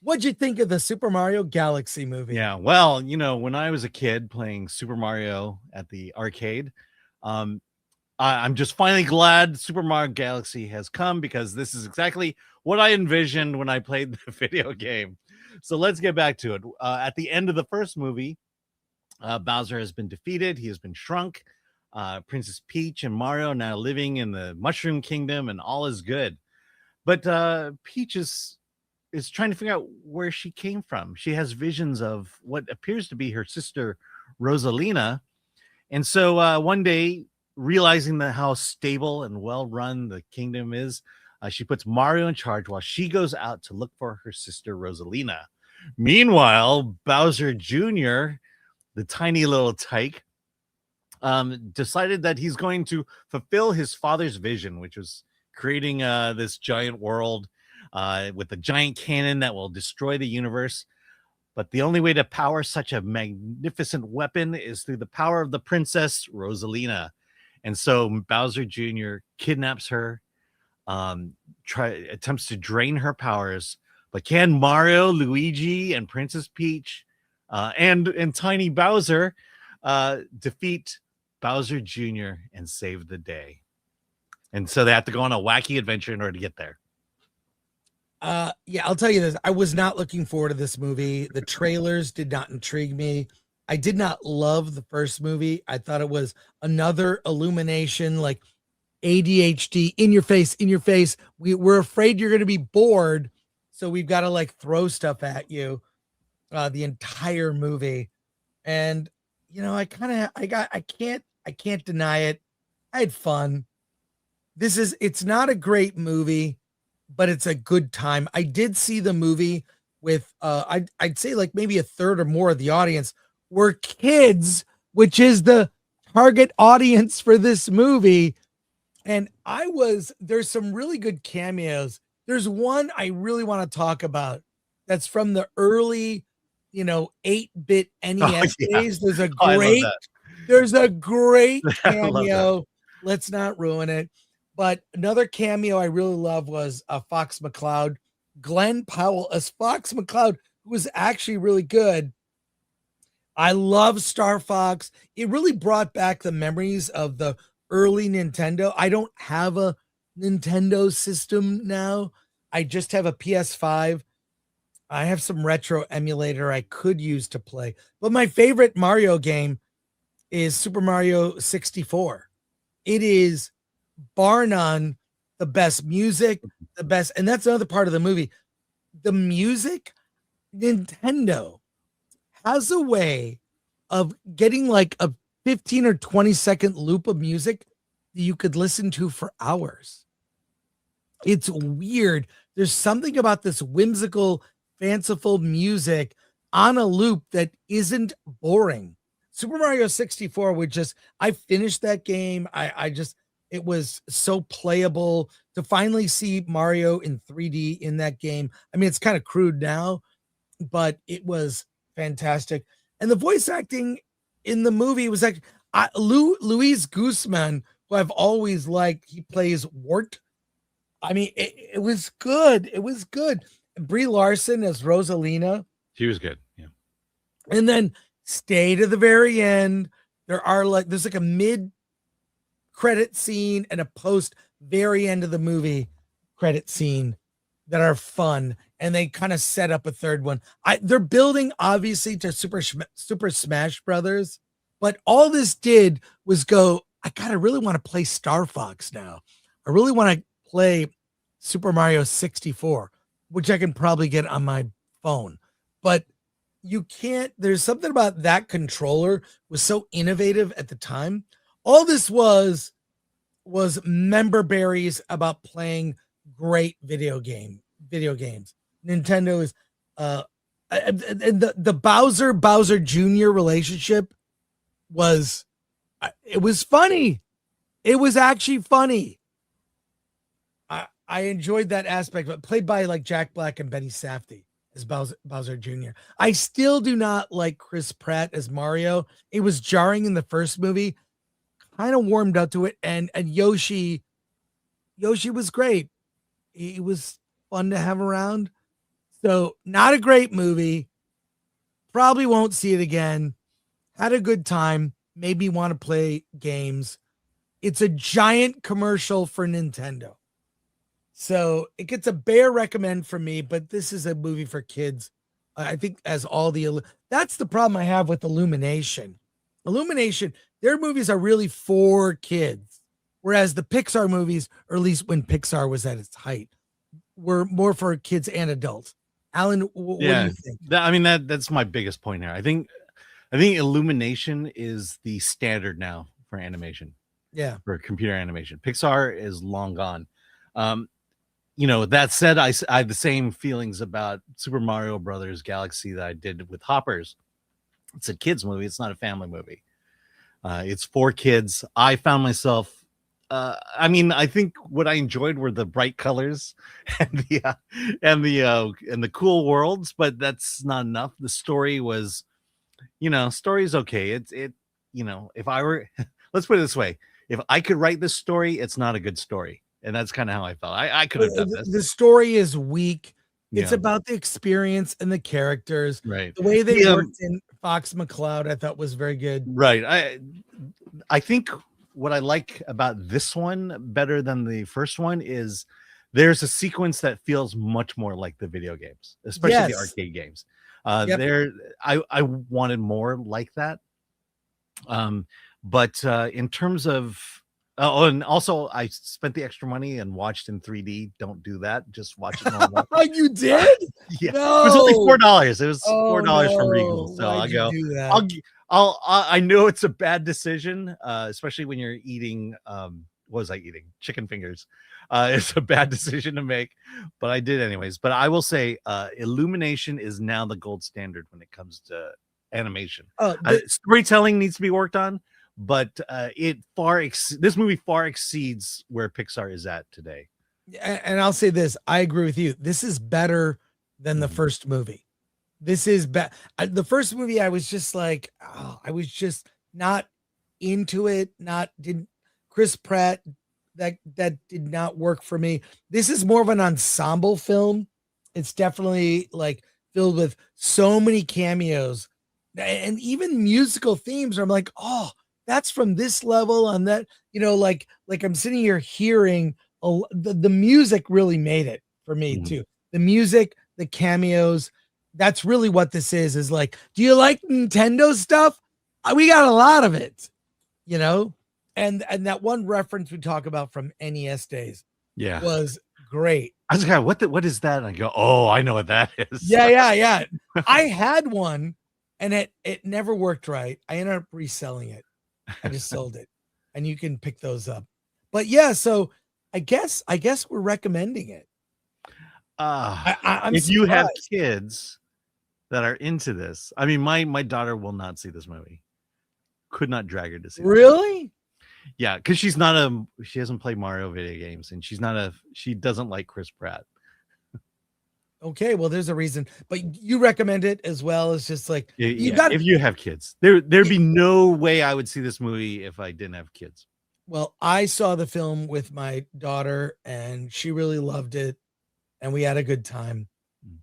What'd you think of the Super Mario Galaxy movie? Yeah, well, when I was a kid playing Super Mario at the arcade, um, I'm just finally glad Super Mario Galaxy has come because this is exactly what I envisioned when I played the video game. So let's get back to it. At the end of the first movie, Bowser has been defeated. He has been shrunk. Princess Peach and Mario now living in the Mushroom Kingdom, and all is good. But Peach is trying to figure out where she came from. She has visions of what appears to be her sister Rosalina, and so one day, realizing that how stable and well run the kingdom is, she puts Mario in charge while she goes out to look for her sister Rosalina. Meanwhile, Bowser Jr., the tiny little tyke, decided that he's going to fulfill his father's vision, which was creating this giant world with a giant cannon that will destroy the universe. But the only way to power such a magnificent weapon is through the power of the princess Rosalina. And so Bowser Jr. kidnaps her, attempts to drain her powers. But can Mario, Luigi, and Princess Peach, and Tiny Bowser defeat Bowser Jr. and save the day? And so they have to go on a wacky adventure in order to get there. Yeah, I'll tell you this. I was not looking forward to this movie. The trailers did not intrigue me. I did not love the first movie. I thought it was another Illumination, like ADHD, in your face, in your face. We're afraid you're going to be bored, so we've got to like throw stuff at you the entire movie. And I can't deny it. I had fun. It's not a great movie, but it's a good time. I did see the movie with I'd say like maybe a third or more of the audience were kids, which is the target audience for this movie. And there's some really good cameos. There's one I really want to talk about that's from the early, 8-bit NES days. There's a great cameo. Let's not ruin it. But another cameo I really love was Fox McCloud, Glenn Powell as Fox McCloud, who was actually really good. I love Star Fox. It really brought back the memories of the early Nintendo. I don't have a Nintendo system now. I just have a PS5. I have some retro emulator I could use to play. But my favorite Mario game is Super Mario 64. It is bar none the best music, the best, and that's another part of the movie. The music, Nintendo has a way of getting like a 15 or 20-second loop of music that you could listen to for hours. It's weird. There's something about this whimsical, fanciful music on a loop that isn't boring. Super Mario 64 I finished that game. It was so playable to finally see Mario in 3D in that game. I mean, it's kind of crude now, but it was fantastic. And the voice acting in the movie was like Luis Guzman, who I've always liked. He plays Wart. I mean, it was good. It was good. Brie Larson as Rosalina. She was good. Yeah. And then stay to the very end. There's like a mid credit scene and a post very end of the movie credit scene that are fun, and they kind of set up a third one. They're building obviously to Super Smash Brothers, but all this did was go, I gotta really want to play Star Fox now. I really want to play Super Mario 64, which I can probably get on my phone. But you can't, there's something about that controller was so innovative at the time. All this was member berries about playing great video games. Nintendo is the Bowser Jr. relationship was funny. It was actually funny. I enjoyed that aspect, but played by like Jack Black and Betty Safdie as Bowser Jr. I still do not like Chris Pratt as Mario. It was jarring in the first movie. Kind of warmed up to it, and Yoshi was great. He was fun to have around. So not a great movie. Probably won't see it again. Had a good time. Made me want to play games. It's a giant commercial for Nintendo. So it gets a bare recommend from me, but this is a movie for kids. I think that's the problem I have with Illumination. Illumination, their movies are really for kids. Whereas the Pixar movies, or at least when Pixar was at its height, were more for kids and adults. Alan, what do you think? That's my biggest point here. I think Illumination is the standard now for animation. Yeah. For computer animation. Pixar is long gone. That said, I have the same feelings about Super Mario Brothers Galaxy that I did with Hoppers. It's a kids movie. It's not a family movie. It's for kids. I found myself I think what I enjoyed were the bright colors and the cool worlds, but that's not enough. The story was, story's okay. If I were, let's put it this way, if I could write this story, it's not a good story, and that's kind of how I felt. I could have done this. The story is weak. It's about the experience and the characters. Right. The way they worked in Fox McCloud, I thought was very good. Right. I think what I like about this one better than the first one is there's a sequence that feels much more like the video games, especially the arcade games. I wanted more like that. But in terms of and also I spent the extra money and watched in 3D. Don't do that. Just watch it normal. You did? Yeah. No. It was only $4. It was $4 from Regal. So Why'd you do that? I know it's a bad decision, especially when you're eating. What was I eating? Chicken fingers. It's a bad decision to make, but I did anyways. But I will say, Illumination is now the gold standard when it comes to animation. Storytelling needs to be worked on, but this movie far exceeds where Pixar is at today. And I'll say this: I agree with you. This is better than the first movie. This is the first movie. I was just like, I was just not into it. Didn't Chris Pratt, that did not work for me. This is more of an ensemble film. It's definitely like filled with so many cameos and even musical themes. I'm like, oh, that's from this level on that, like I'm sitting here hearing the music really made it for me too. The music, the cameos. That's really what this is like, do you like Nintendo stuff? We got a lot of it, and that one reference we talk about from NES days was great. I was like, what is that? And I go, oh, I know what that is. Yeah. I had one and it never worked right. I ended up reselling it. I just sold it, and you can pick those up. But yeah, so I guess we're recommending it. I'm if surprised. You have kids that are into this, I mean, my daughter will not see this movie. Could not drag her to see. Really? Yeah, because she hasn't played Mario video games, and she doesn't like Chris Pratt. Okay, well, there's a reason, but you recommend it as well as just like if you have kids, there'd be no way I would see this movie if I didn't have kids. Well, I saw the film with my daughter, and she really loved it, and we had a good time.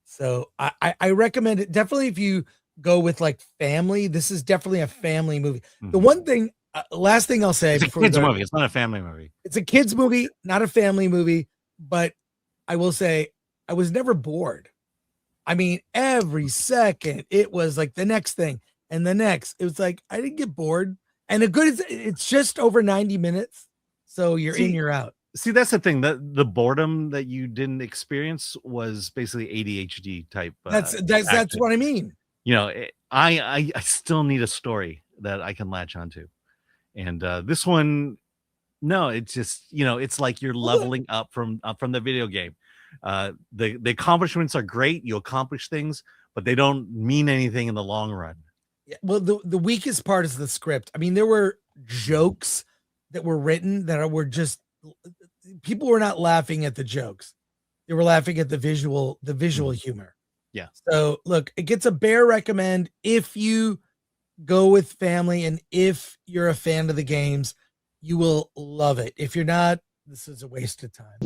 So I recommend it. Definitely if you go with like family, this is definitely a family movie. The one thing, last thing I'll say, it's a kids movie. It's not a family movie. It's a kids movie, not a family movie. But I will say I was never bored. I mean, every second it was like the next thing and the next. It was like I didn't get bored. And it's just over 90 minutes. So you're in, you're out. See, that's the thing. The boredom that you didn't experience was basically ADHD type. That's what I mean. I still need a story that I can latch onto, and this one, no, it's just it's like you're leveling up from the video game. The accomplishments are great. You accomplish things, but they don't mean anything in the long run. Yeah, well, the weakest part is the script. I mean, there were jokes that were written that were just. People were not laughing at the jokes. They were laughing at the visual humor. Yeah. So look, it gets a bare recommend if you go with family and if you're a fan of the games, you will love it. If you're not, this is a waste of time.